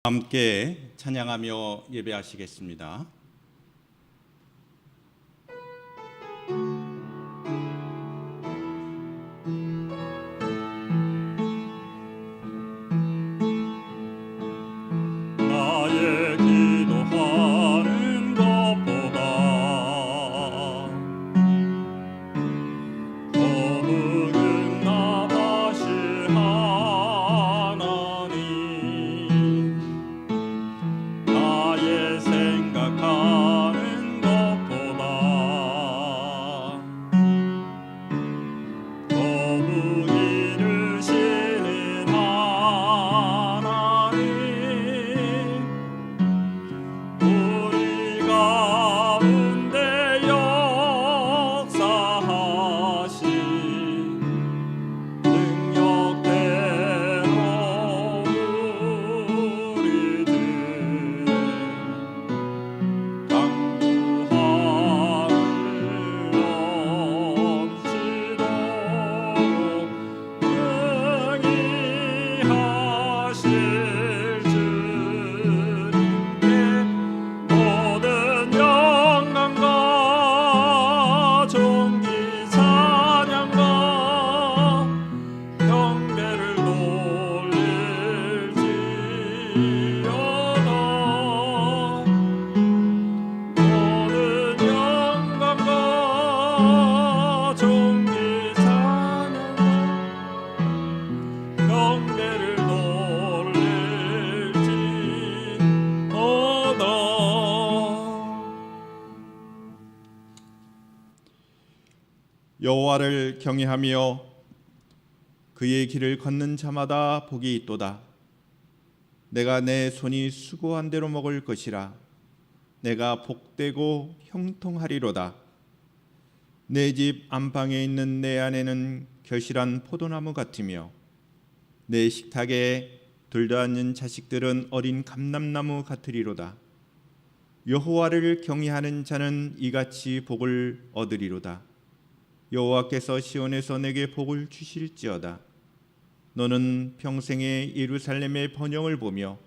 함께 찬양하며 예배하시겠습니다. 나의 기도하는 것보다 더욱 응답하실 하나님, 나의 생각하는 것보다 더욱 이루시는 하나님, 우리 가운데 역사하신 능력대로 우리들의 강구함을 넘치도록 응이하실 주님께 모든 영광과 존귀 찬양과 경배를 돌릴지어다. 모든 영광과 존귀 찬양과 경배를 돌릴지어다. 여호와를 경외하며 그의 길을 걷는 자마다 복이 있도다. 내가 내 손이 수고한 대로 먹을 것이라. 내가 복되고 형통하리로다. 내 집 안방에 있는 내 아내는 결실한 포도나무 같으며 내 식탁에 들떠앉는 자식들은 어린 감람나무 같으리로다. 여호와를 경외하는 자는 이같이 복을 얻으리로다. 여호와께서 시온에서 내게 복을 주실지어다. 너는 평생에 예루살렘의 번영을 보며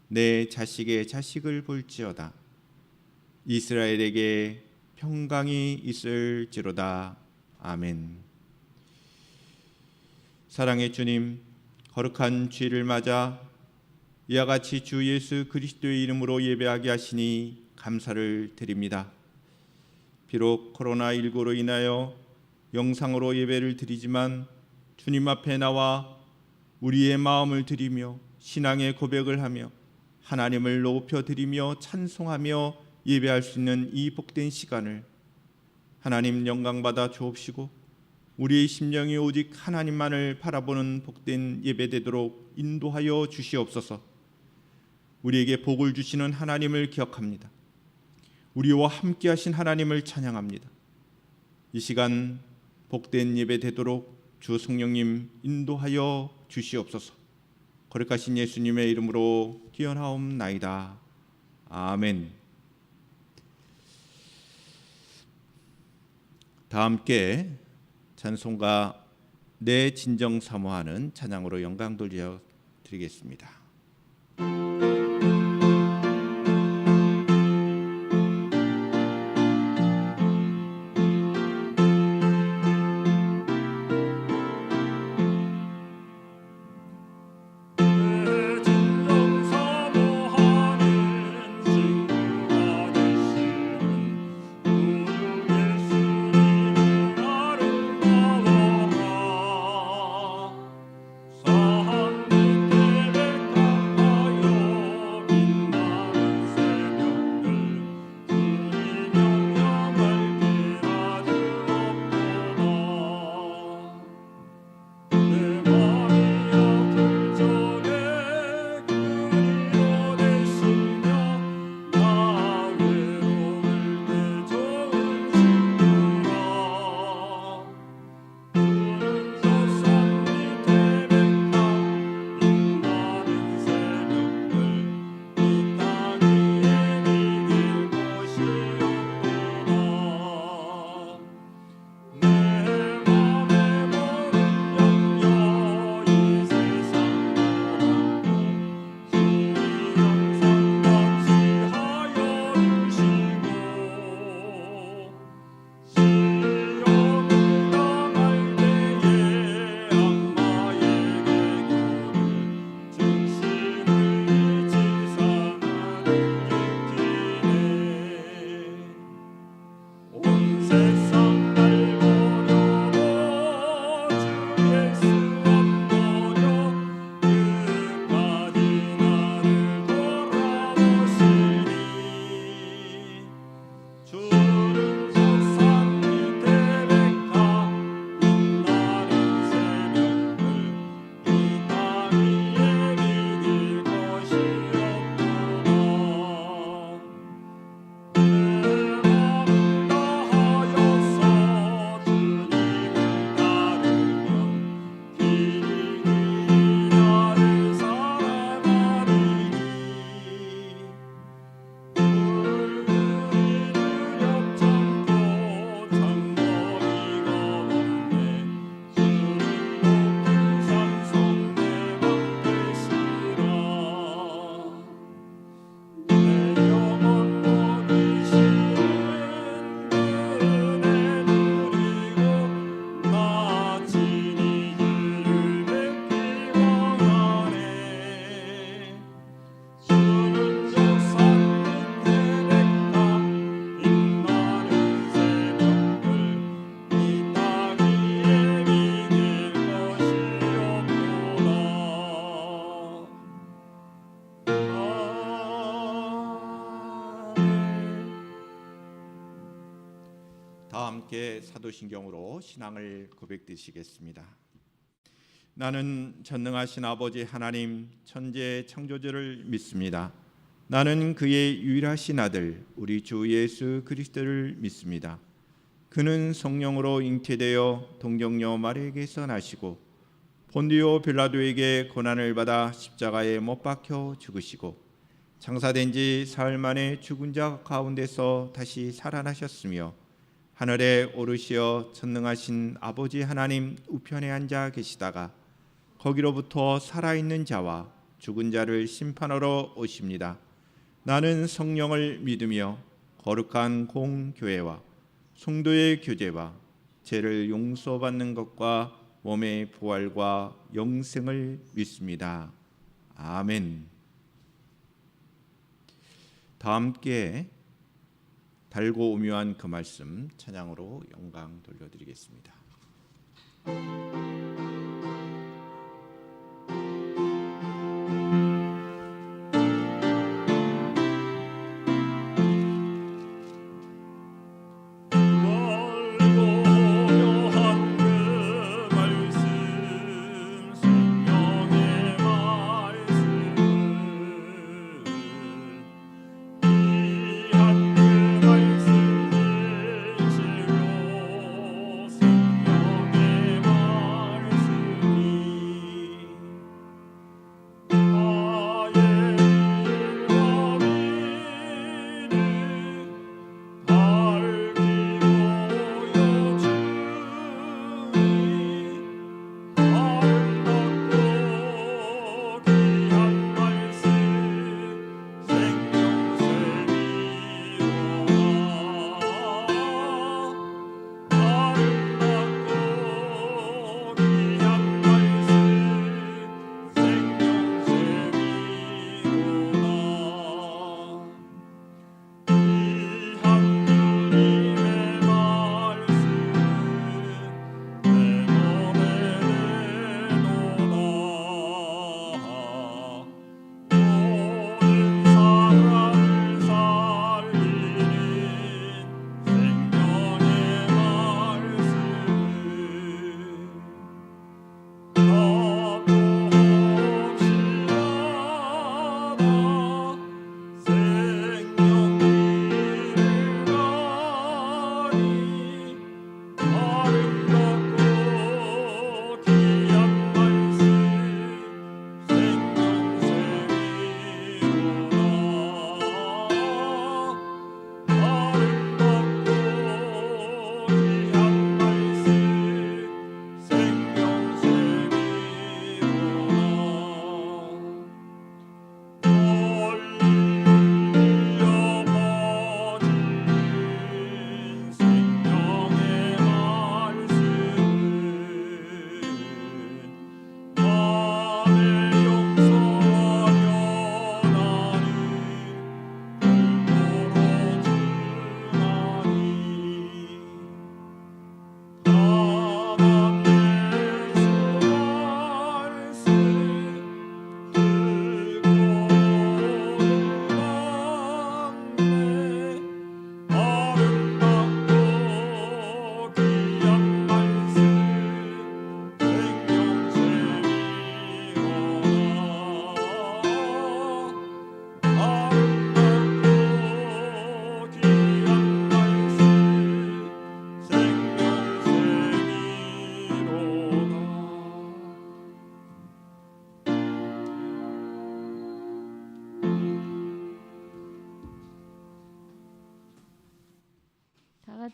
내 자식의 자식을 볼지어다. 이스라엘에게 평강이 있을지로다. 아멘. 사랑의 주님, 거룩한 주일을 맞아 이와 같이 주 예수 그리스도의 이름으로 예배하게 하시니 감사를 드립니다. 비록 코로나19로 인하여 영상으로 예배를 드리지만 주님 앞에 나와 우리의 마음을 드리며 신앙의 고백을 하며 하나님을 높여드리며 찬송하며 예배할 수 있는 이 복된 시간을 하나님 영광받아 주옵시고 우리의 심령이 오직 하나님만을 바라보는 복된 예배되도록 인도하여 주시옵소서. 우리에게 복을 주시는 하나님을 기억합니다. 우리와 함께 하신 하나님을 찬양합니다. 이 시간 복된 예배 되도록 주 성령님 인도하여 주시옵소서. 거룩하신 예수님의 이름으로 기원하옵나이다. 아멘. 다 함께 찬송가 내 진정 사모하는 찬양으로 영광 돌려 드리겠습니다. 산 밑에 백합화요 사도신경으로 신앙을 고백드리시겠습니다. 나는 전능하신 아버지 하나님 천재 창조주를 믿습니다. 나는 그의 유일하신 아들 우리 주 예수 그리스도를 믿습니다. 그는 성령으로 잉태되어 동정녀 마리아에게서 나시고 본디오 빌라도에게 고난을 받아 십자가에 못 박혀 죽으시고 장사된 지 사흘 만에 죽은 자 가운데서 다시 살아나셨으며 하늘에 오르시어 전능하신 아버지 하나님 우편에 앉아 계시다가 거기로부터 살아있는 자와 죽은 자를 심판하러 오십니다. 나는 성령을 믿으며 거룩한 공교회와 성도의 교제와 죄를 용서받는 것과 몸의 부활과 영생을 믿습니다. 아멘. 다 함께 달고 오묘한 그 말씀 찬양으로 영광 돌려드리겠습니다.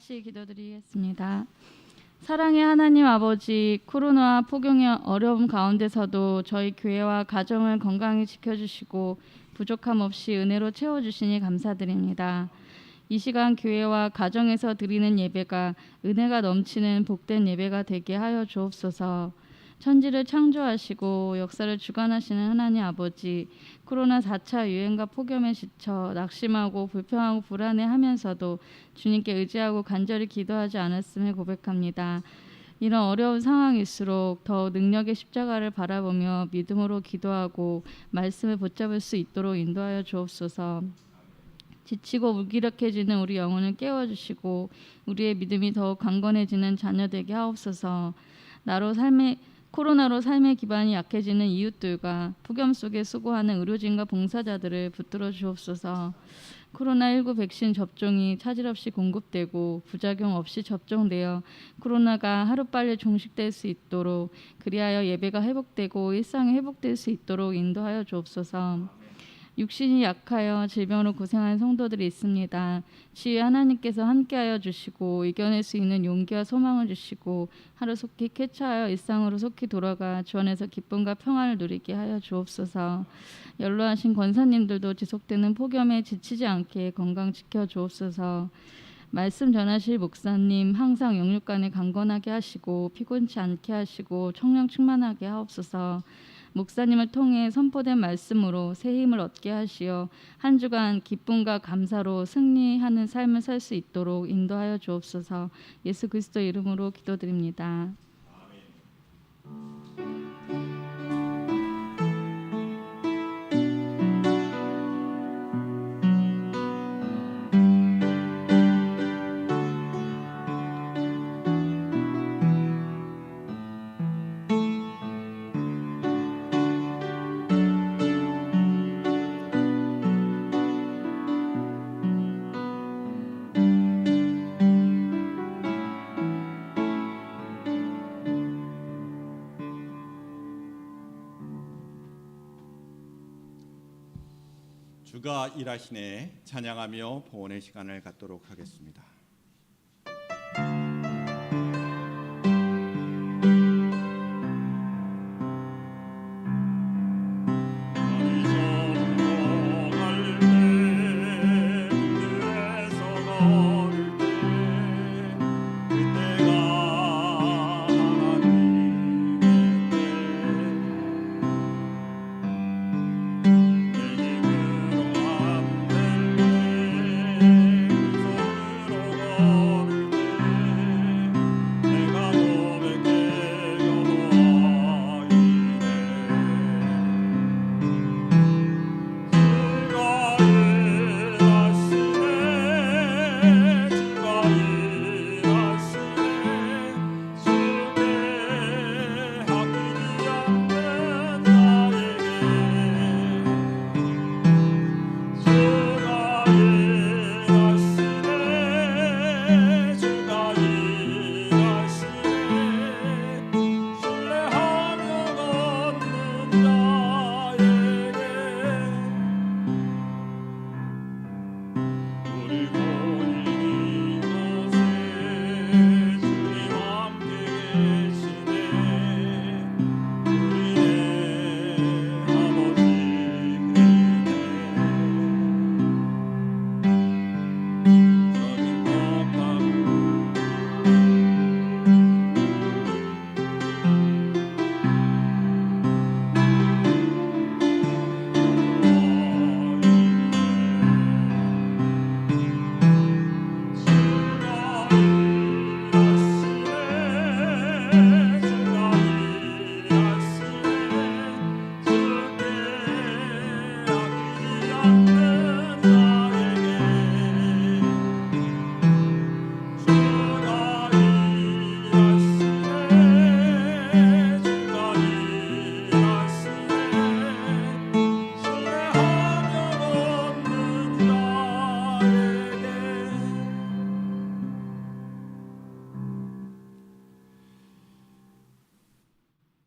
같이 기도드리겠습니다. 사랑의 하나님 아버지, 코로나와 폭염의 어려움 가운데서도 저희 교회와 가정을 건강히 지켜주시고 부족함 없이 은혜로 채워주시니 감사드립니다. 이 시간 교회와 가정에서 드리는 예배가 은혜가 넘치는 복된 예배가 되게 하여 주옵소서. 천지를 창조하시고 역사를 주관하시는 하나님 아버지, 코로나 4차 유행과 폭염에 지쳐 낙심하고 불평하고 불안해하면서도 주님께 의지하고 간절히 기도하지 않았음을 고백합니다. 이런 어려운 상황일수록 더 능력의 십자가를 바라보며 믿음으로 기도하고 말씀을 붙잡을 수 있도록 인도하여 주옵소서. 지치고 무기력해지는 우리 영혼을 깨워주시고 우리의 믿음이 더욱 강건해지는 자녀 되게 하옵소서. 코로나로 삶의 기반이 약해지는 이웃들과 폭염 속에 수고하는 의료진과 봉사자들을 붙들어 주옵소서. 코로나19 백신 접종이 차질 없이 공급되고 부작용 없이 접종되어 코로나가 하루빨리 종식될 수 있도록, 그리하여 예배가 회복되고 일상이 회복될 수 있도록 인도하여 주옵소서. 육신이 약하여 질병으로 고생하는 성도들이 있습니다. 주의 하나님께서 함께하여 주시고 이겨낼 수 있는 용기와 소망을 주시고 하루 속히 쾌차하여 일상으로 속히 돌아가 주 안에서 기쁨과 평안을 누리게 하여 주옵소서. 연로하신 권사님들도 지속되는 폭염에 지치지 않게 건강 지켜 주옵소서. 말씀 전하실 목사님 항상 영육간에 강건하게 하시고 피곤치 않게 하시고 청량 충만하게 하옵소서. 목사님을 통해 선포된 말씀으로 새 힘을 얻게 하시어 한 주간 기쁨과 감사로 승리하는 삶을 살 수 있도록 인도하여 주옵소서. 예수 그리스도 이름으로 기도드립니다. 주가 일하시네 찬양하며 봉헌의 시간을 갖도록 하겠습니다.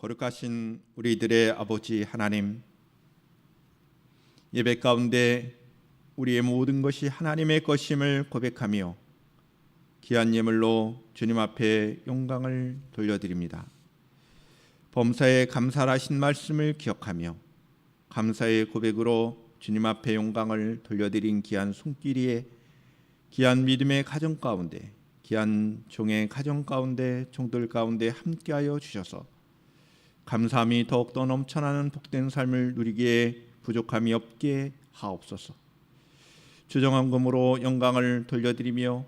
거룩하신 우리들의 아버지 하나님, 예배 가운데 우리의 모든 것이 하나님의 것임을 고백하며 귀한 예물로 주님 앞에 영광을 돌려드립니다. 범사에 감사하신 말씀을 기억하며 감사의 고백으로 주님 앞에 영광을 돌려드린 귀한 손길이에 귀한 믿음의 가정 가운데, 귀한 종의 가정 가운데, 종들 가운데 함께하여 주셔서 감사함이 더욱더 넘쳐나는 복된 삶을 누리기에 부족함이 없게 하옵소서. 주정한 금으로 영광을 돌려드리며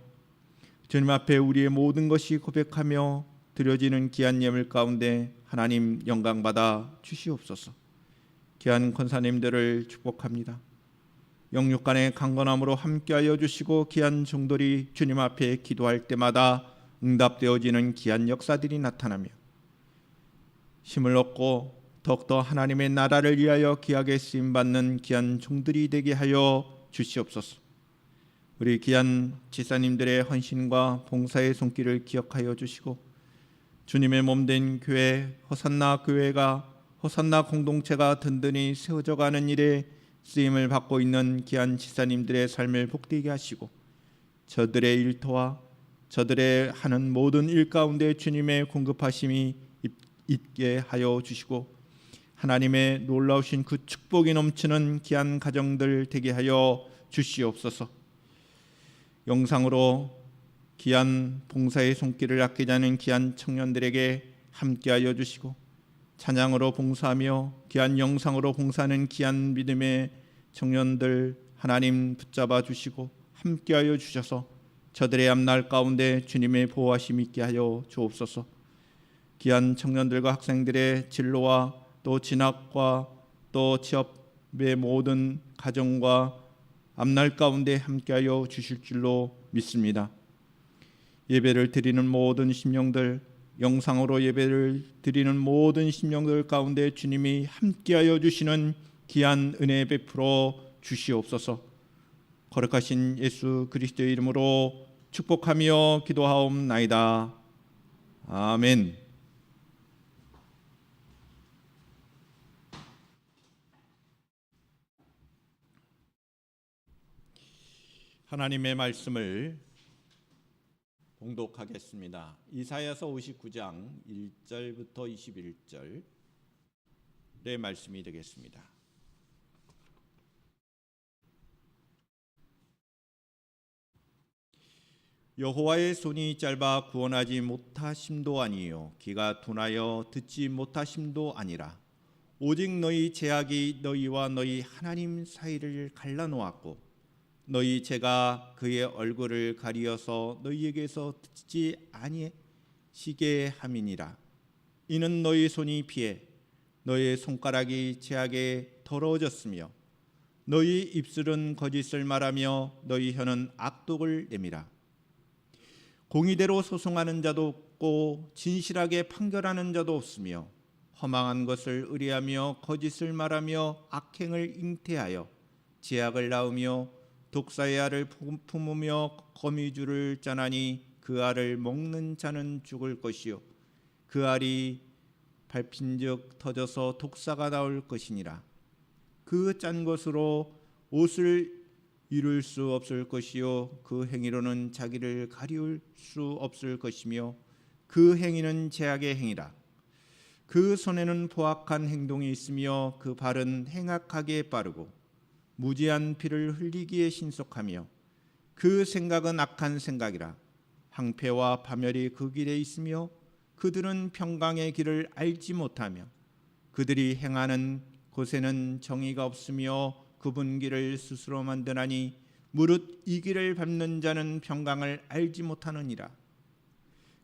주님 앞에 우리의 모든 것이 고백하며 드려지는 귀한 예물 가운데 하나님 영광 받아 주시옵소서. 귀한 권사님들을 축복합니다. 영육간의 강건함으로 함께하여 주시고 귀한 종들이 주님 앞에 기도할 때마다 응답되어지는 귀한 역사들이 나타나며 힘을 얻고 더욱더 하나님의 나라를 위하여 귀하게 쓰임받는 귀한 종들이 되게 하여 주시옵소서. 우리 귀한 지사님들의 헌신과 봉사의 손길을 기억하여 주시고 주님의 몸된 교회 호산나 교회가 호산나 공동체가 든든히 세워져가는 일에 쓰임을 받고 있는 귀한 지사님들의 삶을 복되게 하시고 저들의 일터와 저들의 하는 모든 일 가운데 주님의 공급하심이 있게 하여 주시고 하나님의 놀라우신 그 축복이 넘치는 귀한 가정들 되게 하여 주시옵소서. 영상으로 귀한 봉사의 손길을 아끼지 않은 귀한 청년들에게 함께하여 주시고 찬양으로 봉사하며 귀한 영상으로 봉사하는 귀한 믿음의 청년들 하나님 붙잡아 주시고 함께하여 주셔서 저들의 앞날 가운데 주님의 보호하심 있게 하여 주옵소서. 귀한 청년들과 학생들의 진로와 또 진학과 또 취업의 모든 가정과 앞날 가운데 함께하여 주실 줄로 믿습니다. 예배를 드리는 모든 심령들, 영상으로 예배를 드리는 모든 심령들 가운데 주님이 함께하여 주시는 귀한 은혜 베풀어 주시옵소서. 거룩하신 예수 그리스도의 이름으로 축복하며 기도하옵나이다. 아멘. 하나님의 말씀을 봉독하겠습니다. 이사야서 59장 1절부터 21절의 말씀이 되겠습니다. 여호와의 손이 짧아 구원하지 못하심도 아니요 귀가 둔하여 듣지 못하심도 아니라 오직 너희 죄악이 너희와 너희 하나님 사이를 갈라놓았고 너희 죄가 그의 얼굴을 가리어서 너희에게서 듣지 아니시게 함이니라. 이는 너희 손이 피해 너희 손가락이 죄악에 더러워졌으며 너희 입술은 거짓을 말하며 너희 혀는 악독을 내밀어 공의대로 소송하는 자도 없고 진실하게 판결하는 자도 없으며 허망한 것을 의뢰하며 거짓을 말하며 악행을 잉태하여 죄악을 낳으며 독사의 알을 품으며 거미줄을 짜나니 그 알을 먹는 자는 죽을 것이요 그 알이 밟힌즉 터져서 독사가 나올 것이니라. 그 짠 것으로 옷을 이룰 수 없을 것이요 그 행위로는 자기를 가리울 수 없을 것이며 그 행위는 죄악의 행위라. 그 손에는 포악한 행동이 있으며 그 발은 행악하게 빠르고 무지한 피를 흘리기에 신속하며 그 생각은 악한 생각이라. 황폐와 파멸이 그 길에 있으며 그들은 평강의 길을 알지 못하며 그들이 행하는 곳에는 정의가 없으며 굽은 길을 스스로 만드나니 무릇 이 길을 밟는 자는 평강을 알지 못하느니라.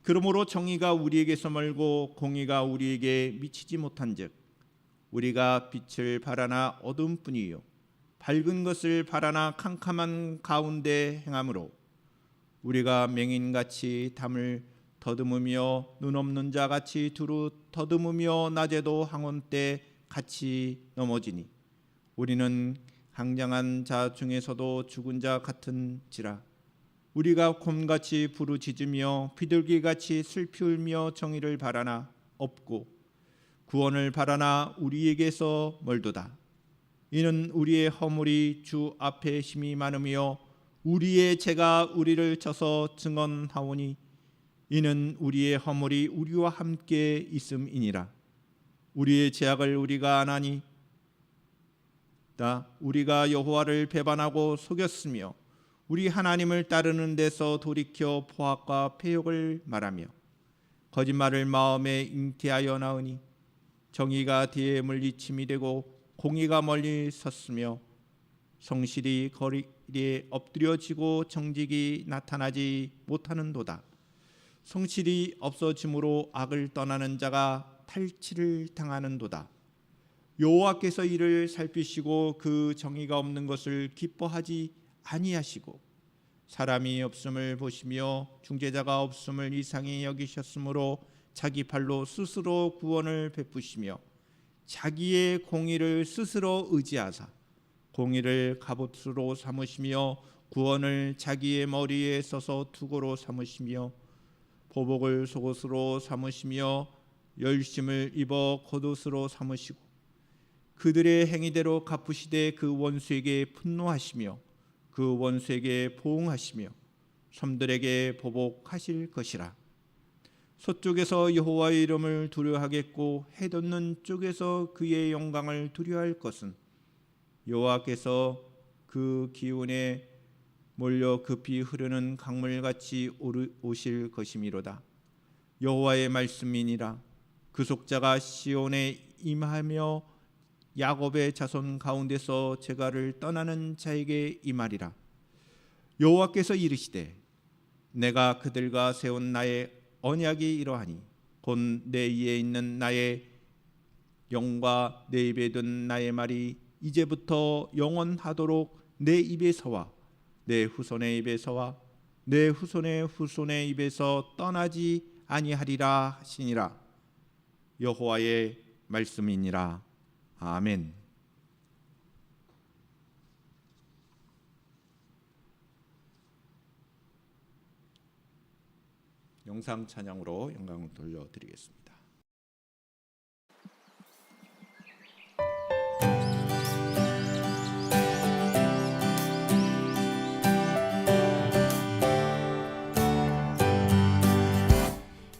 그러므로 정의가 우리에게서 멀고 공의가 우리에게 미치지 못한즉 우리가 빛을 바라나 어둠뿐이요 밝은 것을 바라나 캄캄한 가운데 행함으로 우리가 맹인같이 담을 더듬으며 눈 없는 자같이 두루 더듬으며 낮에도 항원 때 같이 넘어지니 우리는 항장한 자 중에서도 죽은 자 같은지라. 우리가 곰같이 부르짖으며 비둘기같이 슬피 울며 정의를 바라나 없고 구원을 바라나 우리에게서 멀도다. 이는 우리의 허물이 주 앞에 심히 많으며 우리의 죄가 우리를 쳐서 증언하오니 이는 우리의 허물이 우리와 함께 있음이니라. 우리의 죄악을 우리가 아나니 우리가 여호와를 배반하고 속였으며 우리 하나님을 따르는 데서 돌이켜 포악과 패욕을 말하며 거짓말을 마음에 잉태하여 나으니 정의가 뒤에 물리침이 되고 공의가 멀리 섰으며 성실이 거리에 엎드려지고 정직이 나타나지 못하는도다. 성실이 없어짐으로 악을 떠나는 자가 탈취를 당하는도다. 여호와께서 이를 살피시고 그 정의가 없는 것을 기뻐하지 아니하시고 사람이 없음을 보시며 중재자가 없음을 이상히 여기셨으므로 자기 팔로 스스로 구원을 베푸시며 자기의 공의를 스스로 의지하사 공의를 갑옷으로 삼으시며 구원을 자기의 머리에 써서 투고로 삼으시며 보복을 속옷으로 삼으시며 열심을 입어 겉옷으로 삼으시고 그들의 행위대로 갚으시되 그 원수에게 분노하시며 그 원수에게 보응하시며 섬들에게 보복하실 것이라. 서쪽에서 여호와의 이름을 두려워하겠고 해돋는 쪽에서 그의 영광을 두려워할 것은 여호와께서 그 기운에 몰려 급히 흐르는 강물같이 오실 것이미로다. 여호와의 말씀이니라. 그 속자가 시온에 임하며 야곱의 자손 가운데서 제가를 떠나는 자에게 임하리라. 여호와께서 이르시되 내가 그들과 세운 나의 언약이 이러하니 곧 내 이에 있는 나의 영과 내 입에 든 나의 말이 이제부터 영원하도록 내 입에서와 내 후손의 입에서와 내 후손의 후손의 입에서 떠나지 아니하리라 하시니라. 여호와의 말씀이니라. 아멘. 영상 찬양으로 영광을 돌려드리겠습니다.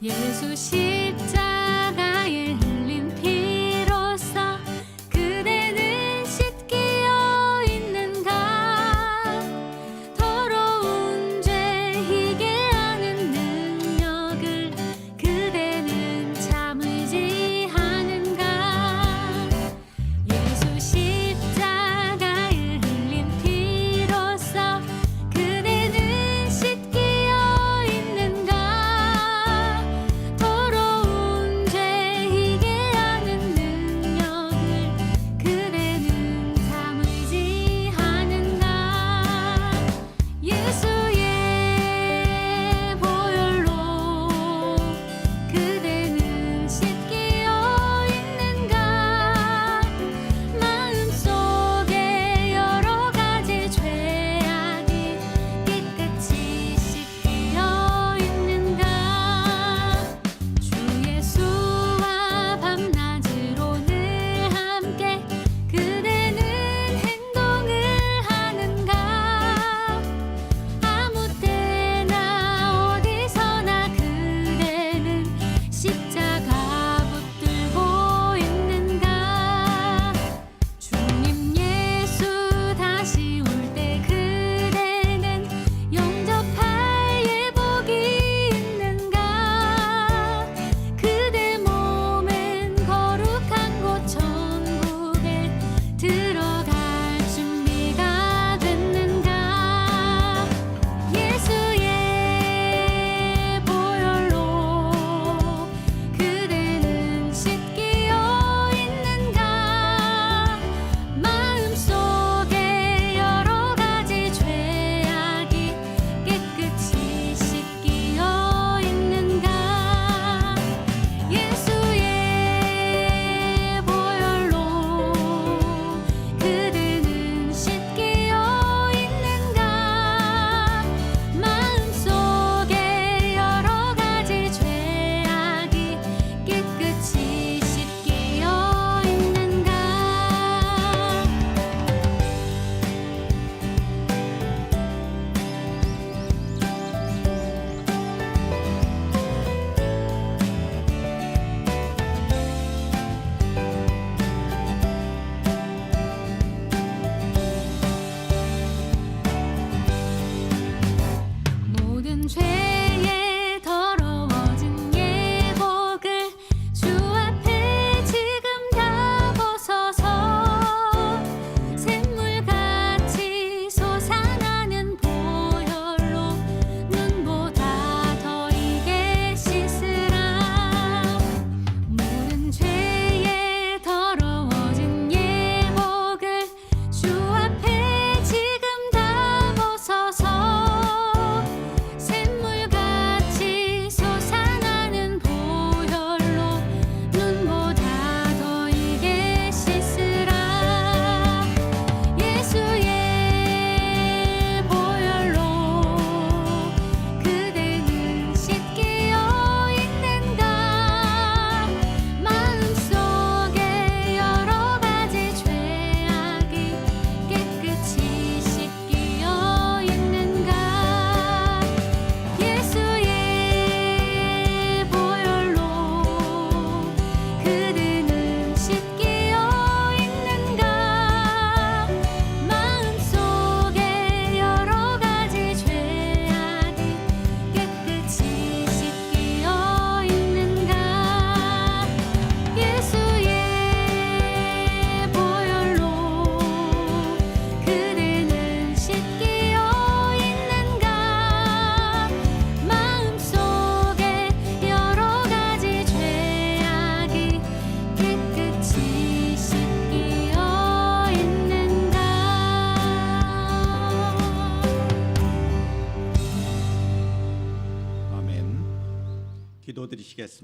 예수 십자가에 흘린 피로써 그대는 씻기어 있는가. 더러운 죄 희게 하는 능력을 그대는 잘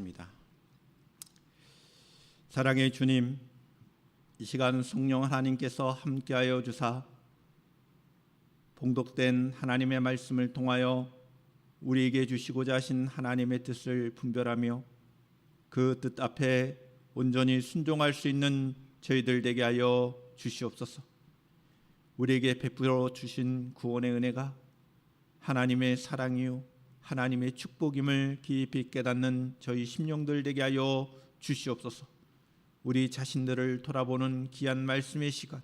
기도하겠습니다. 사랑의 주님, 이 시간 성령 하나님께서 함께하여 주사 봉독된 하나님의 말씀을 통하여 우리에게 주시고자 하신 하나님의 뜻을 분별하며 그 뜻 앞에 온전히 순종할 수 있는 저희들 되게 하여 주시옵소서. 우리에게 베풀어 주신 구원의 은혜가 하나님의 사랑이요 하나님의 축복임을 깊이 깨닫는 저희 심령들 되게 하여 주시옵소서. 우리 자신들을 돌아보는 귀한 말씀의 시간,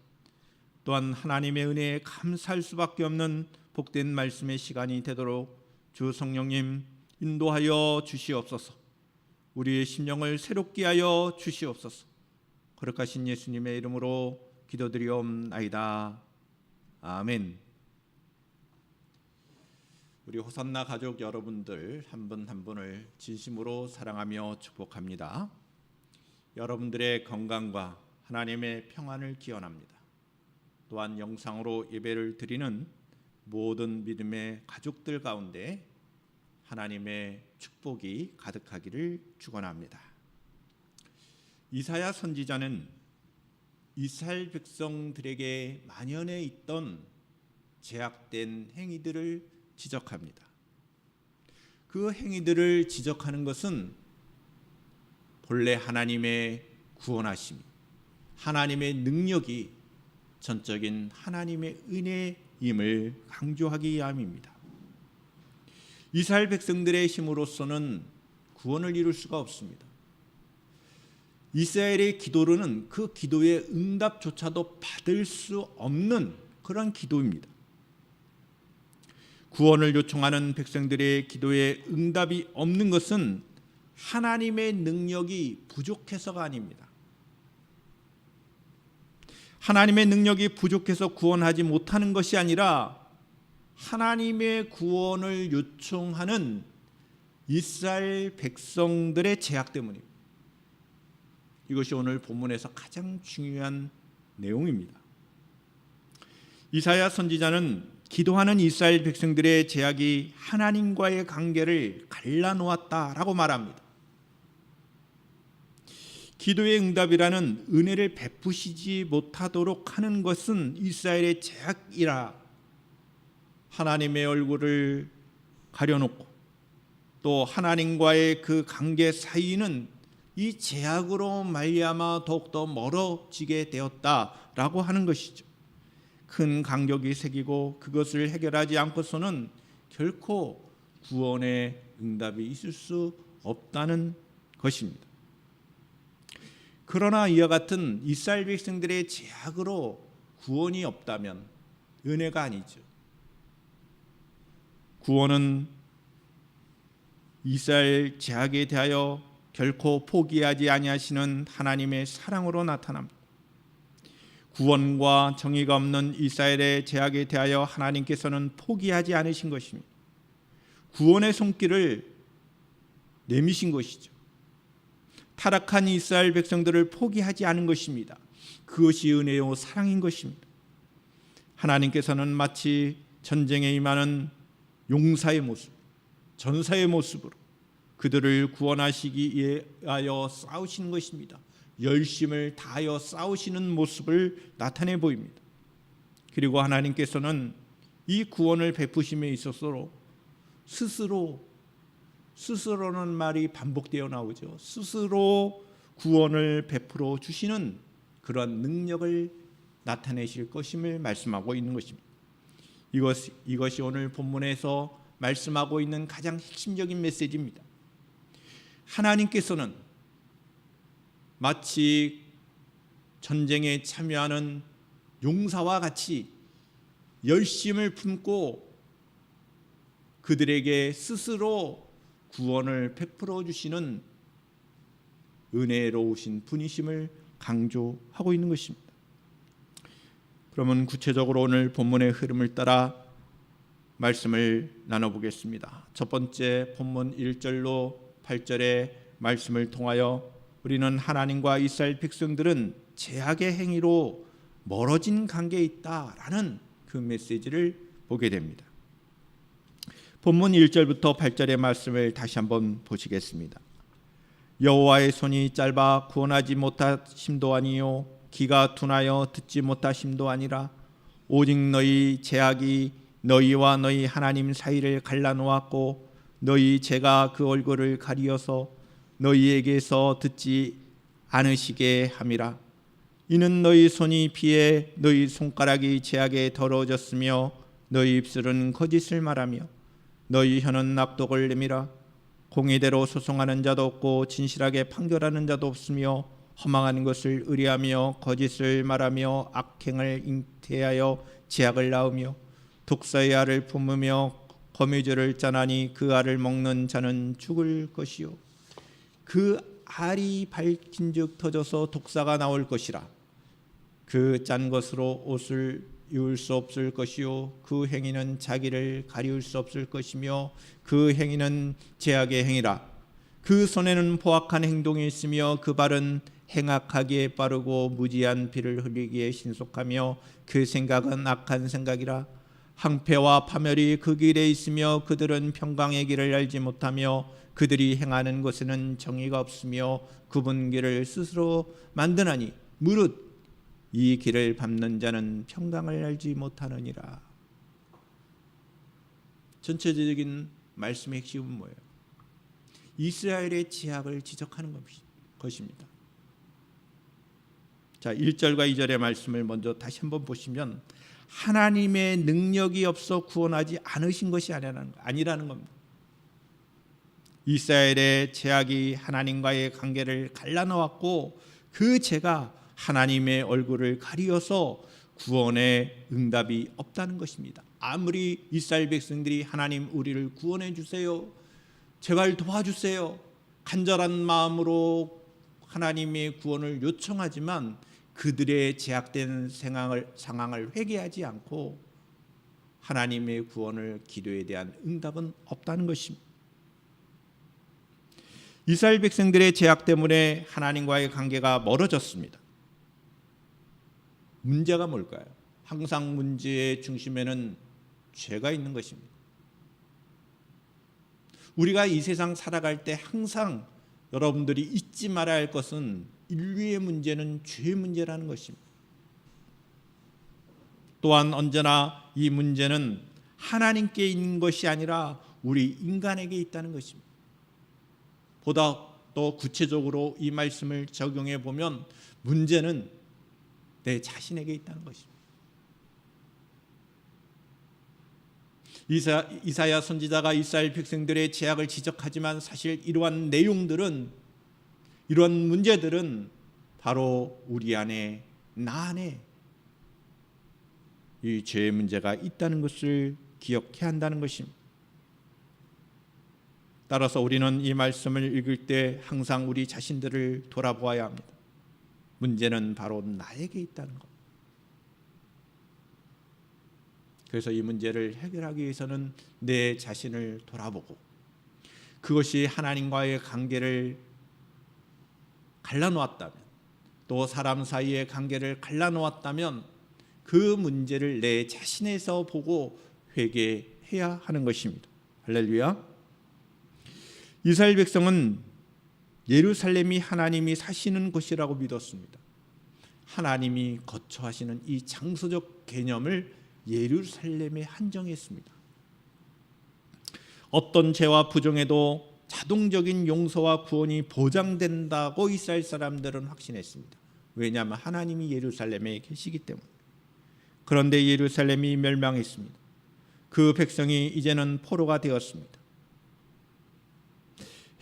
또한 하나님의 은혜에 감사할 수밖에 없는 복된 말씀의 시간이 되도록 주 성령님 인도하여 주시옵소서. 우리의 심령을 새롭게 하여 주시옵소서. 거룩하신 예수님의 이름으로 기도드리옵나이다. 아멘. 우리 호산나 가족 여러분들 한 분 한 분을 진심으로 사랑하며 축복합니다. 여러분들의 건강과 하나님의 평안을 기원합니다. 또한 영상으로 예배를 드리는 모든 믿음의 가족들 가운데 하나님의 축복이 가득하기를 축원합니다. 이사야 선지자는 이스라엘 백성들에게 만연해 있던 제약된 행위들을 지적합니다. 그 행위들을 지적하는 것은 본래 하나님의 구원하심, 하나님의 능력이 전적인 하나님의 은혜임을 강조하기 위함입니다. 이스라엘 백성들의 힘으로서는 구원을 이룰 수가 없습니다. 이스라엘의 기도로는 그 기도의 응답조차도 받을 수 없는 그런 기도입니다. 구원을 요청하는 백성들의 기도에 응답이 없는 것은 하나님의 능력이 부족해서가 아닙니다. 하나님의 능력이 부족해서 구원하지 못하는 것이 아니라 하나님의 구원을 요청하는 이스라엘 백성들의 제약 때문입니다. 이것이 오늘 본문에서 가장 중요한 내용입니다. 이사야 선지자는 기도하는 이스라엘 백성들의 제약이 하나님과의 관계를 갈라놓았다라고 말합니다. 기도의 응답이라는 은혜를 베푸시지 못하도록 하는 것은 이스라엘의 제약이라 하나님의 얼굴을 가려놓고 또 하나님과의 그 관계 사이는 이 제약으로 말미암아 더욱더 멀어지게 되었다라고 하는 것이죠. 큰 간격이 새기고 그것을 해결하지 않고서는 결코 구원의 응답이 있을 수 없다는 것입니다. 그러나 이와 같은 이스라엘 백성들의 제약으로 구원이 없다면 은혜가 아니죠. 구원은 이스라엘 제약에 대하여 결코 포기하지 아니하시는 하나님의 사랑으로 나타납니다. 구원과 정의가 없는 이스라엘의 제약에 대하여 하나님께서는 포기하지 않으신 것입니다. 구원의 손길을 내미신 것이죠. 타락한 이스라엘 백성들을 포기하지 않은 것입니다. 그것이 은혜요 사랑인 것입니다. 하나님께서는 마치 전쟁에 임하는 용사의 모습, 전사의 모습으로 그들을 구원하시기 위하여 싸우시는 것입니다. 열심을 다하여 싸우시는 모습을 나타내 보입니다. 그리고 하나님께서는 이 구원을 베푸심에 있어서 스스로는 말이 반복되어 나오죠. 스스로 구원을 베풀어 주시는 그런 능력을 나타내실 것임을 말씀하고 있는 것입니다. 이것이 오늘 본문에서 말씀하고 있는 가장 핵심적인 메시지입니다. 하나님께서는 마치 전쟁에 참여하는 용사와 같이 열심을 품고 그들에게 스스로 구원을 베풀어 주시는 은혜로우신 분이심을 강조하고 있는 것입니다. 그러면 구체적으로 오늘 본문의 흐름을 따라 말씀을 나눠보겠습니다. 첫 번째 본문 1절로 8절의 말씀을 통하여 우리는 하나님과 이스라엘 백성들은 제약의 행위로 멀어진 관계에 있다라는 그 메시지를 보게 됩니다. 본문 1절부터 8절의 말씀을 다시 한번 보시겠습니다. 여호와의 손이 짧아 구원하지 못하심도 아니요 귀가 둔하여 듣지 못하심도 아니라 오직 너희 죄악이 너희와 너희 하나님 사이를 갈라놓았고 너희 죄가 그 얼굴을 가리어서 너희에게서 듣지 않으시게 함이라. 이는 너희 손이 피해 너희 손가락이 죄악에 더러워졌으며 너희 입술은 거짓을 말하며 너희 혀는 낙독을 내밀어 공의대로 소송하는 자도 없고 진실하게 판결하는 자도 없으며 허망한 것을 의뢰하며 거짓을 말하며 악행을 잉태하여 죄악을 낳으며 독사의 알을 품으며 거미줄을 짜나니 그 알을 먹는 자는 죽을 것이요 그 알이 밝힌즉 터져서 독사가 나올 것이라. 그 짠 것으로 옷을 이을 수 없을 것이요 그 행위는 자기를 가리울 수 없을 것이며 그 행위는 죄악의 행위라. 그 손에는 포악한 행동이 있으며 그 발은 행악하기에 빠르고 무지한 피를 흘리기에 신속하며 그 생각은 악한 생각이라. 항폐와 파멸이 그 길에 있으며 그들은 평강의 길을 알지 못하며 그들이 행하는 곳에는 정의가 없으며 굽은 길을 스스로 만드나니 무릇 이 길을 밟는 자는 평강을 알지 못하느니라. 전체적인 말씀의 핵심은 뭐예요? 이스라엘의 죄악을 지적하는 것입니다. 자, 1절과 2절의 말씀을 먼저 다시 한번 보시면 하나님의 능력이 없어 구원하지 않으신 것이 아니라는 겁니다. 이스라엘의 죄악이 하나님과의 관계를 갈라놓았고 그 죄가 하나님의 얼굴을 가리어서 구원의 응답이 없다는 것입니다. 아무리 이스라엘 백성들이 하나님 우리를 구원해 주세요, 제발 도와주세요 간절한 마음으로 하나님의 구원을 요청하지만 그들의 제약된 상황을 회개하지 않고 하나님의 구원을 기도에 대한 응답은 없다는 것입니다. 이스라엘 백성들의 죄악 때문에 하나님과의 관계가 멀어졌습니다. 문제가 뭘까요? 항상 문제의 중심에는 죄가 있는 것입니다. 우리가 이 세상 살아갈 때 항상 여러분들이 잊지 말아야 할 것은 인류의 문제는 죄의 문제라는 것입니다. 또한 언제나 이 문제는 하나님께 있는 것이 아니라 우리 인간에게 있다는 것입니다. 보다 더 구체적으로 이 말씀을 적용해 보면 문제는 내 자신에게 있다는 것입니다. 이사야 선지자가 이스라엘 백성들의 죄악을 지적하지만 사실 이러한 내용들은, 이러한 문제들은 바로 우리 안에, 나 안에 이 죄의 문제가 있다는 것을 기억해야 한다는 것입니다. 따라서 우리는 이 말씀을 읽을 때 항상 우리 자신들을 돌아보아야 합니다. 문제는 바로 나에게 있다는 것. 그래서 이 문제를 해결하기 위해서는 내 자신을 돌아보고 그것이 하나님과의 관계를 갈라놓았다면, 또 사람 사이의 관계를 갈라놓았다면 그 문제를 내 자신에서 보고 회개해야 하는 것입니다. 할렐루야. 이스라엘 백성은 예루살렘이 하나님이 사시는 곳이라고 믿었습니다. 하나님이 거처하시는 이 장소적 개념을 예루살렘에 한정했습니다. 어떤 죄와 부정에도 자동적인 용서와 구원이 보장된다고 이스라엘 사람들은 확신했습니다. 왜냐하면 하나님이 예루살렘에 계시기 때문에. 그런데 예루살렘이 멸망했습니다. 그 백성이 이제는 포로가 되었습니다.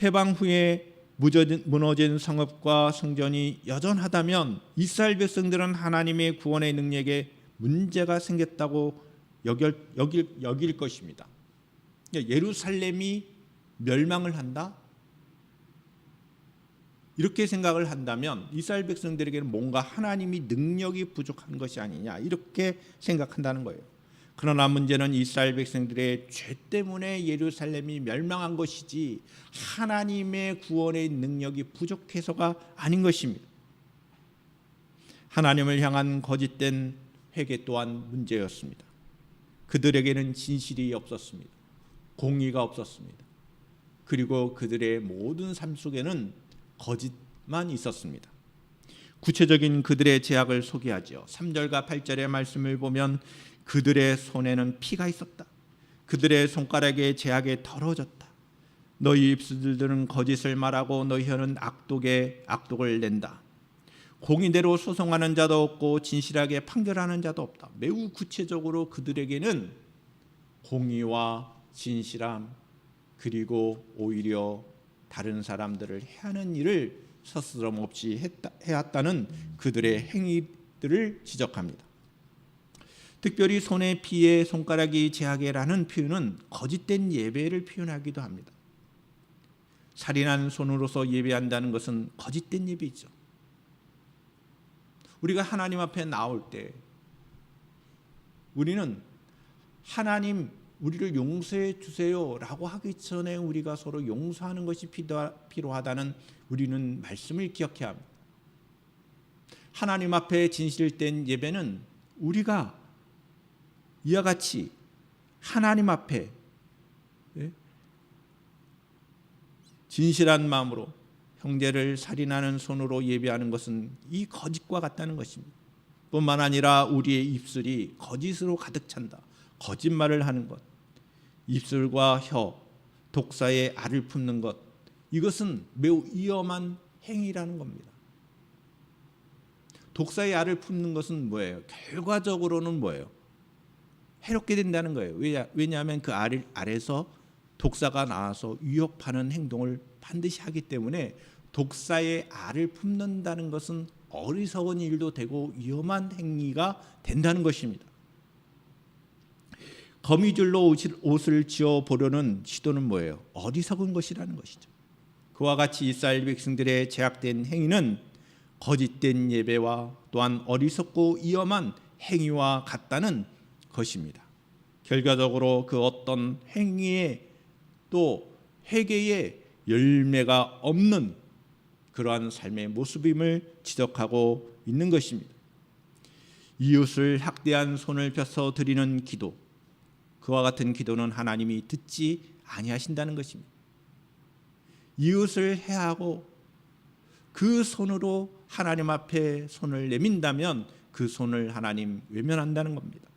해방 후에 무너진 성읍과 성전이 여전하다면 이스라엘 백성들은 하나님의 구원의 능력에 문제가 생겼다고 여길 것입니다. 예루살렘이 멸망을 한다? 이렇게 생각을 한다면 이스라엘 백성들에게는 뭔가 하나님이 능력이 부족한 것이 아니냐, 이렇게 생각한다는 거예요. 그러나 문제는 이스라엘 백성들의 죄 때문에 예루살렘이 멸망한 것이지 하나님의 구원의 능력이 부족해서가 아닌 것입니다. 하나님을 향한 거짓된 회개 또한 문제였습니다. 그들에게는 진실이 없었습니다. 공의가 없었습니다. 그리고 그들의 모든 삶 속에는 거짓만 있었습니다. 구체적인 그들의 제약을 소개하죠. 3절과 8절의 말씀을 보면 그들의 손에는 피가 있었다. 그들의 손가락에 제약에 더러워졌다. 너희 입술들은 거짓을 말하고 너희 혀는 악독을 낸다. 공의대로 소송하는 자도 없고 진실하게 판결하는 자도 없다. 매우 구체적으로 그들에게는 공의와 진실함 그리고 오히려 다른 사람들을 해하는 일을 서스럼 없이 해왔다는 그들의 행위들을 지적합니다. 특별히 손의 피에 손가락이 제하게라는 표현은 거짓된 예배를 표현하기도 합니다. 살인한 손으로서 예배한다는 것은 거짓된 예배이죠. 우리가 하나님 앞에 나올 때 우리는 하나님 우리를 용서해 주세요 라고 하기 전에 우리가 서로 용서하는 것이 필요하다는 우리는 말씀을 기억해야 합니다. 하나님 앞에 진실된 예배는 우리가 이와 같이 하나님 앞에 진실한 마음으로 형제를 살인하는 손으로 예배하는 것은 이 거짓과 같다는 것입니다. 뿐만 아니라 우리의 입술이 거짓으로 가득 찬다. 거짓말을 하는 것, 입술과 혀, 독사의 알을 품는 것, 이것은 매우 위험한 행위라는 겁니다. 독사의 알을 품는 것은 뭐예요? 결과적으로는 뭐예요? 해롭게 된다는 거예요. 왜냐하면 그 알에서 독사가 나와서 위협하는 행동을 반드시 하기 때문에 독사의 알을 품는다는 것은 어리석은 일도 되고 위험한 행위가 된다는 것입니다. 거미줄로 옷을 지어 보려는 시도는 뭐예요? 어리석은 것이라는 것이죠. 그와 같이 이스라엘 백성들의 제약된 행위는 거짓된 예배와 또한 어리석고 위험한 행위와 같다는 것입니다. 결과적으로 그 어떤 행위에 또 회개의 열매가 없는 그러한 삶의 모습임을 지적하고 있는 것입니다. 이웃을 학대한 손을 펴서 드리는 기도, 그와 같은 기도는 하나님이 듣지 아니하신다는 것입니다. 이웃을 해하고 그 손으로 하나님 앞에 손을 내민다면 그 손을 하나님 외면한다는 겁니다.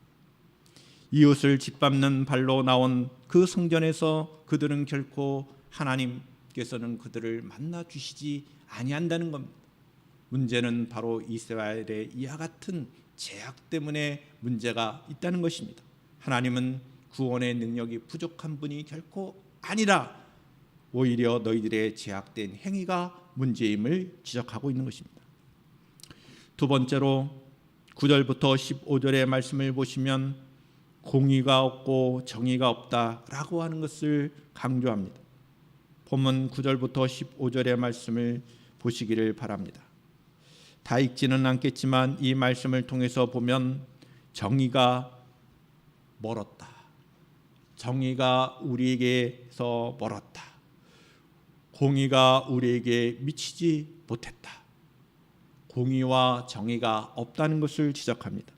이웃을 짓밟는 발로 나온 그 성전에서 그들은 결코 하나님께서는 그들을 만나 주시지 아니한다는 겁니다. 문제는 바로 이스라엘의 이와 같은 제약 때문에 문제가 있다는 것입니다. 하나님은 구원의 능력이 부족한 분이 결코 아니라 오히려 너희들의 제약된 행위가 문제임을 지적하고 있는 것입니다. 두 번째로 9절부터 15절의 말씀을 보시면 공의가 없고 정의가 없다라고 하는 것을 강조합니다. 본문 9절부터 15절의 말씀을 보시기를 바랍니다. 다 읽지는 않겠지만 이 말씀을 통해서 보면 정의가 멀었다. 정의가 우리에게서 멀었다. 공의가 우리에게 미치지 못했다. 공의와 정의가 없다는 것을 지적합니다.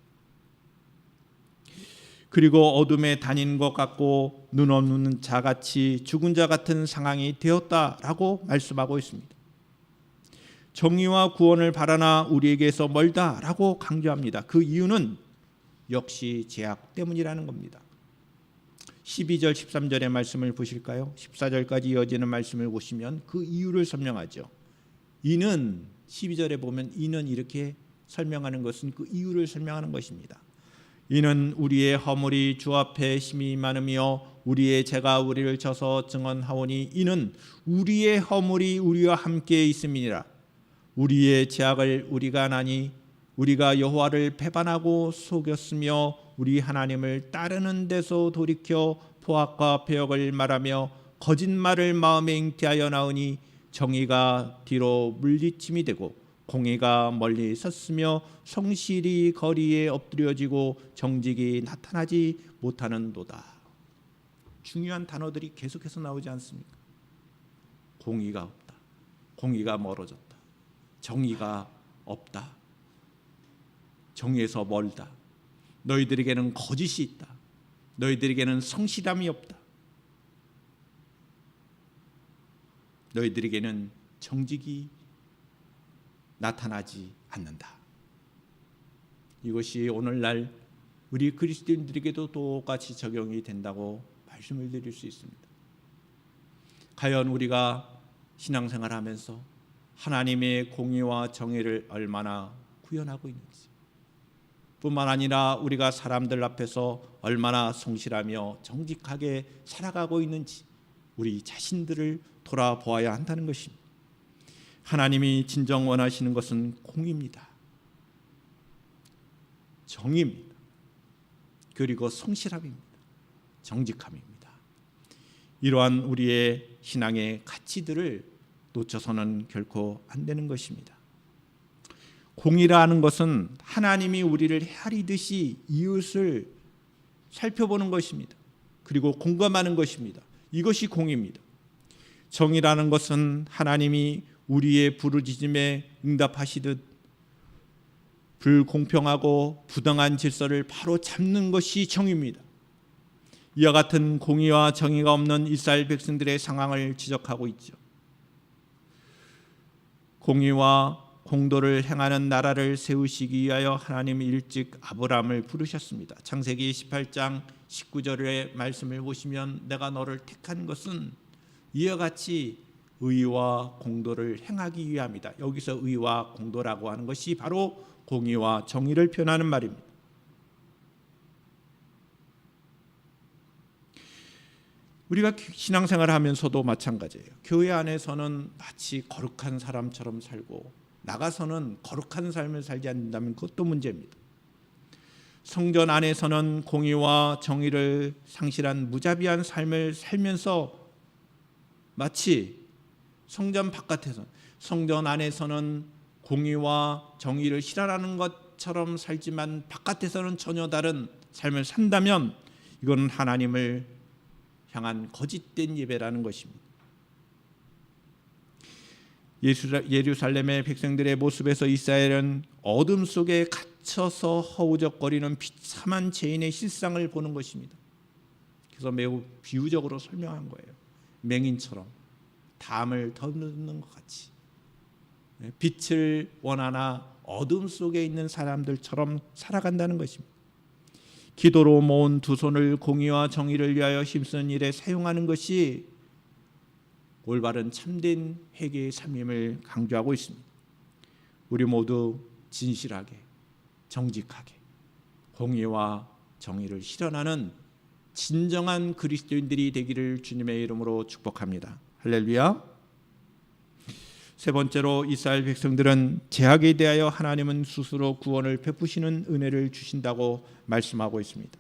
그리고 어둠에 다니는 것 같고 눈 없는 자같이 죽은 자 같은 상황이 되었다라고 말씀하고 있습니다. 정의와 구원을 바라나 우리에게서 멀다라고 강조합니다. 그 이유는 역시 제약 때문이라는 겁니다. 12절 13절의 말씀을 보실까요? 14절까지 이어지는 말씀을 보시면 그 이유를 설명하죠. 이는 12절에 보면 이는 이렇게 설명하는 것은 그 이유를 설명하는 것입니다. 이는 우리의 허물이 주 앞에 심히 많으며 우리의 죄가 우리를 쳐서 증언하오니 이는 우리의 허물이 우리와 함께 있음이니라. 우리의 죄악을 우리가 나니 우리가 여호와를 배반하고 속였으며 우리 하나님을 따르는 데서 돌이켜 포악과 배역을 말하며 거짓말을 마음에 잉태하여 나오니 정의가 뒤로 물리침이 되고 공의가 멀리 섰으며 성실이 거리에 엎드려지고 정직이 나타나지 못하는도다. 중요한 단어들이 계속해서 나오지 않습니까? 공의가 없다. 공의가 멀어졌다. 정의가 없다. 정의에서 멀다. 너희들에게는 거짓이 있다. 너희들에게는 성실함이 없다. 너희들에게는 정직이 나타나지 않는다. 이것이 오늘날 우리 그리스도인들에게도 똑같이 적용이 된다고 말씀을 드릴 수 있습니다. 과연 우리가 신앙생활하면서 하나님의 공의와 정의를 얼마나 구현하고 있는지, 뿐만 아니라 우리가 사람들 앞에서 얼마나 성실하며 정직하게 살아가고 있는지 우리 자신들을 돌아보아야 한다는 것입니다. 하나님이 진정 원하시는 것은 공의입니다. 정의입니다. 그리고 성실함입니다. 정직함입니다. 이러한 우리의 신앙의 가치들을 놓쳐서는 결코 안 되는 것입니다. 공의라는 것은 하나님이 우리를 헤아리듯이 이웃을 살펴보는 것입니다. 그리고 공감하는 것입니다. 이것이 공의입니다. 정의라는 것은 하나님이 우리의 부르짖음에 응답하시듯 불공평하고 부당한 질서를 바로 잡는 것이 정의입니다. 이와 같은 공의와 정의가 없는 이스라엘 백성들의 상황을 지적하고 있죠. 공의와 공도를 행하는 나라를 세우시기 위하여 하나님이 일찍 아브라함을 부르셨습니다. 창세기 18장 19절의 말씀을 보시면 내가 너를 택한 것은 이와 같이 의와 공도를 행하기 위함이다. 여기서 의와 공도라고 하는 것이 바로 공의와 정의를 표현하는 말입니다. 우리가 신앙생활을 하면서도 마찬가지예요. 교회 안에서는 마치 거룩한 사람처럼 살고 나가서는 거룩한 삶을 살지 않는다면 그것도 문제입니다. 성전 안에서는 공의와 정의를 상실한 무자비한 삶을 살면서 마치 성전 안에서는 공의와 정의를 실현하는 것처럼 살지만 바깥에서는 전혀 다른 삶을 산다면 이건 하나님을 향한 거짓된 예배라는 것입니다. 예루살렘의 백성들의 모습에서 이스라엘은 어둠 속에 갇혀서 허우적거리는 비참한 죄인의 실상을 보는 것입니다. 그래서 매우 비유적으로 설명한 거예요. 맹인처럼 담을 덮는 것 같이 빛을 원하나 어둠 속에 있는 사람들처럼 살아간다는 것입니다. 기도로 모은 두 손을 공의와 정의를 위하여 힘쓰는 일에 사용하는 것이 올바른 참된 회개의 삶임을 강조하고 있습니다. 우리 모두 진실하게 정직하게 공의와 정의를 실현하는 진정한 그리스도인들이 되기를 주님의 이름으로 축복합니다. 할렐루야. 세 번째로 이스라엘 백성들은 죄악에 대하여 하나님은 스스로 구원을 베푸시는 은혜를 주신다고 말씀하고 있습니다.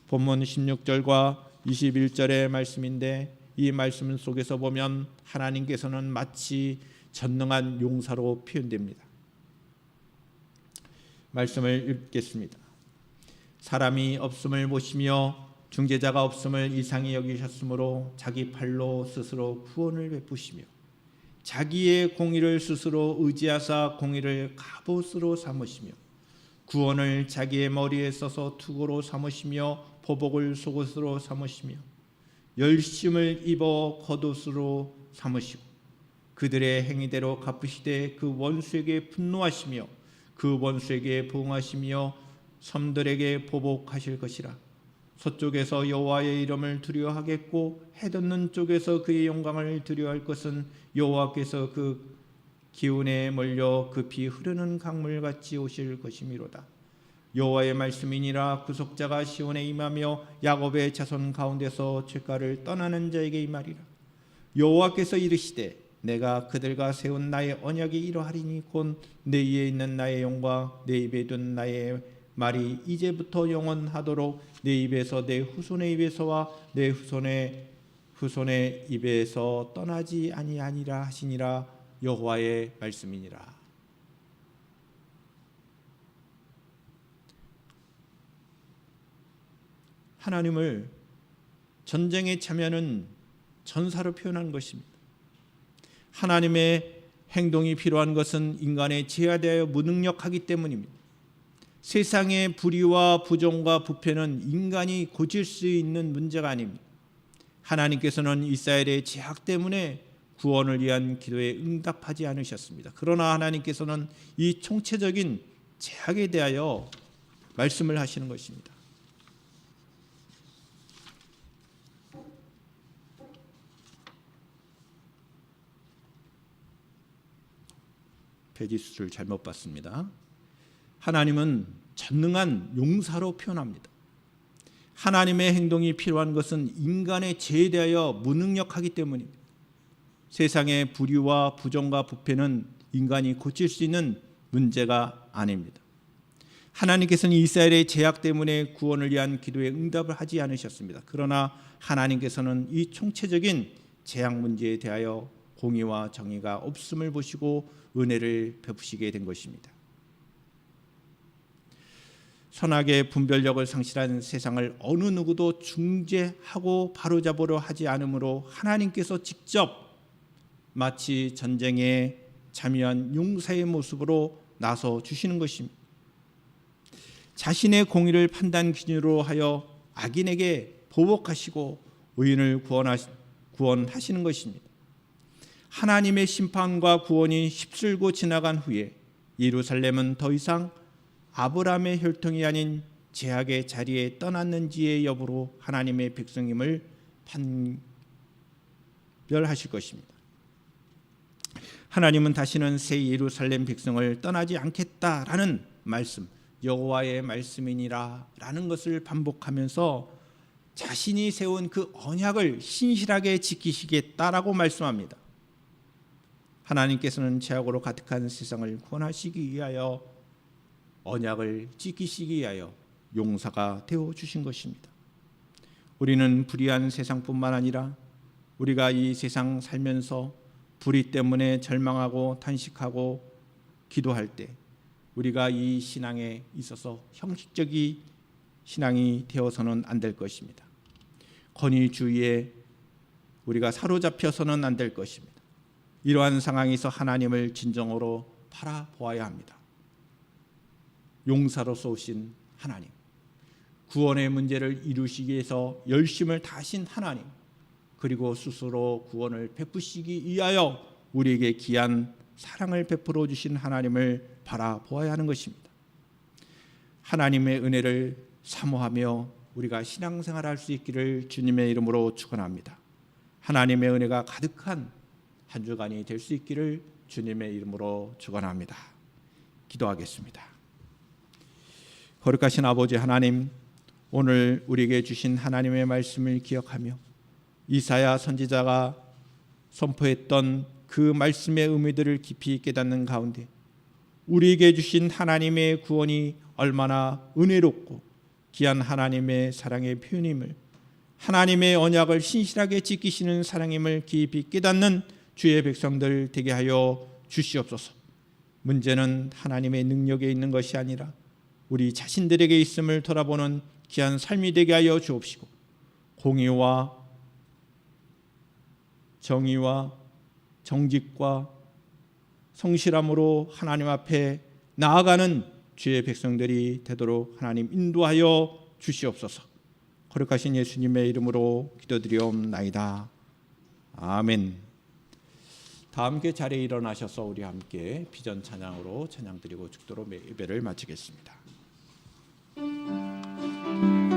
본문 16절과 21절의 말씀인데 이 말씀 속에서 보면 하나님께서는 마치 전능한 용사로 표현됩니다. 말씀을 읽겠습니다. 사람이 없음을 보시며 중재자가 없음을 이상히 여기셨으므로 자기 팔로 스스로 구원을 베푸시며 자기의 공의를 스스로 의지하사 공의를 갑옷으로 삼으시며 구원을 자기의 머리에 써서 투구로 삼으시며 보복을 속옷으로 삼으시며 열심을 입어 겉옷으로 삼으시고 그들의 행위대로 갚으시되 그 원수에게 분노하시며 그 원수에게 보응하시며 섬들에게 보복하실 것이라. 서쪽에서 여호와의 이름을 두려워하겠고 해돋는 쪽에서 그의 영광을 두려워할 것은 여호와께서 그 기운에 몰려 급히 흐르는 강물같이 오실 것이미로다. 여호와의 말씀이니라. 구속자가 시온에 임하며 야곱의 자손 가운데서 죄가를 떠나는 자에게 임하리라. 여호와께서 이르시되 내가 그들과 세운 나의 언약이 이러하리니 곧 내 위에 있는 나의 영과 내 입에 둔 나의 말이 이제부터 영원하도록 내 입에서 내 후손의 입에서와 내 후손의 입에서 떠나지 아니하니라 하시니라. 여호와의 말씀이니라. 하나님을 전쟁에 참여하는 전사로 표현한 것입니다. 하나님의 행동이 필요한 것은 인간의 죄에 대하여 무능력하기 때문입니다. 세상의 불의와 부정과 부패는 인간이 고칠 수 있는 문제가 아닙니다. 하나님께서는 이스라엘의 죄악 때문에 구원을 위한 기도에 응답하지 않으셨습니다. 그러나 하나님께서는 이 총체적인 제약에 대하여 말씀을 하시는 것입니다. 페이지 수를 잘못 봤습니다. 하나님은 전능한 용사로 표현합니다. 하나님의 행동이 필요한 것은 인간의 죄에 대하여 무능력하기 때문입니다. 세상의 불의와 부정과 부패는 인간이 고칠 수 있는 문제가 아닙니다. 하나님께서는 이스라엘의 죄악 때문에 구원을 위한 기도에 응답을 하지 않으셨습니다. 그러나 하나님께서는 이 총체적인 죄악 문제에 대하여 공의와 정의가 없음을 보시고 은혜를 베푸시게 된 것입니다. 선악의 분별력을 상실한 세상을 어느 누구도 중재하고 바로잡으려 하지 않으므로 하나님께서 직접 마치 전쟁에 참여한 용사의 모습으로 나서 주시는 것입니다. 자신의 공의를 판단 기준으로 하여 악인에게 보복하시고 의인을 구원하시는 것입니다. 하나님의 심판과 구원이 휩쓸고 지나간 후에 예루살렘은 더 이상 아브라함의 혈통이 아닌 제약의 자리에 떠났는지의 여부로 하나님의 백성임을 판별하실 것입니다. 하나님은 다시는 새 예루살렘 백성을 떠나지 않겠다라는 말씀, 여호와의 말씀이니라 라는 것을 반복하면서 자신이 세운 그 언약을 신실하게 지키시겠다라고 말씀합니다. 하나님께서는 죄악으로 가득한 세상을 구원하시기 위하여 언약을 지키시기 위하여 용사가 되어 주신 것입니다. 우리는 불의한 세상뿐만 아니라 우리가 이 세상 살면서 불의 때문에 절망하고 탄식하고 기도할 때 우리가 이 신앙에 있어서 형식적인 신앙이 되어서는 안 될 것입니다. 권위주의에 우리가 사로잡혀서는 안 될 것입니다. 이러한 상황에서 하나님을 진정으로 바라보아야 합니다. 용사로서 오신 하나님, 구원의 문제를 이루시기 위해서 열심을 다하신 하나님, 그리고 스스로 구원을 베푸시기 위하여 우리에게 귀한 사랑을 베풀어 주신 하나님을 바라보아야 하는 것입니다. 하나님의 은혜를 사모하며 우리가 신앙생활할 수 있기를 주님의 이름으로 축원합니다. 하나님의 은혜가 가득한 한 주간이 될 수 있기를 주님의 이름으로 축원합니다. 기도하겠습니다. 거룩하신 아버지 하나님, 오늘 우리에게 주신 하나님의 말씀을 기억하며 이사야 선지자가 선포했던 그 말씀의 의미들을 깊이 깨닫는 가운데 우리에게 주신 하나님의 구원이 얼마나 은혜롭고 귀한 하나님의 사랑의 표현임을, 하나님의 언약을 신실하게 지키시는 사랑임을 깊이 깨닫는 주의 백성들 되게 하여 주시옵소서. 문제는 하나님의 능력에 있는 것이 아니라 우리 자신들에게 있음을 돌아보는 귀한 삶이 되게 하여 주옵시고, 공의와 정의와 정직과 성실함으로 하나님 앞에 나아가는 주의 백성들이 되도록 하나님 인도하여 주시옵소서. 거룩하신 예수님의 이름으로 기도드리옵나이다. 아멘. 다 함께 자리에 일어나셔서 우리 함께 비전 찬양으로 찬양드리고 죽도록 예배를 마치겠습니다. 나 그대와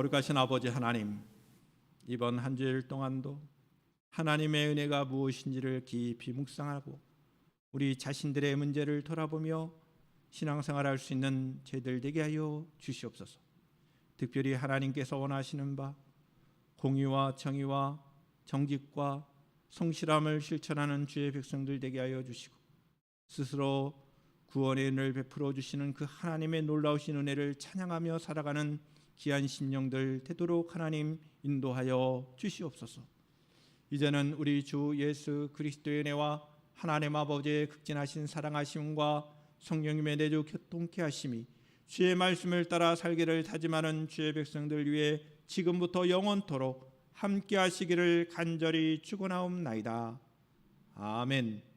거룩하신 아버지 하나님, 이번 한 주일 동안도 하나님의 은혜가 무엇인지를 깊이 묵상하고 우리 자신들의 문제를 돌아보며 신앙생활할 수 있는 저희들 되게 하여 주시옵소서. 특별히 하나님께서 원하시는 바 공의와 정의와 정직과 성실함을 실천하는 주의 백성들 되게 하여 주시고, 스스로 구원의 은혜를 베풀어 주시는 그 하나님의 놀라우신 은혜를 찬양하며 살아가는 귀한 심령들 되도록 하나님 인도하여 주시옵소서. 이제는 우리 주 예수 그리스도의 은혜와 하나님 아버지의 극진하신 사랑하심과 성령님의 내주 교통케 하심이 주의 말씀을 따라 살기를 다짐하는 주의 백성들 위해 지금부터 영원토록 함께 하시기를 간절히 축원하옵나이다. 아멘.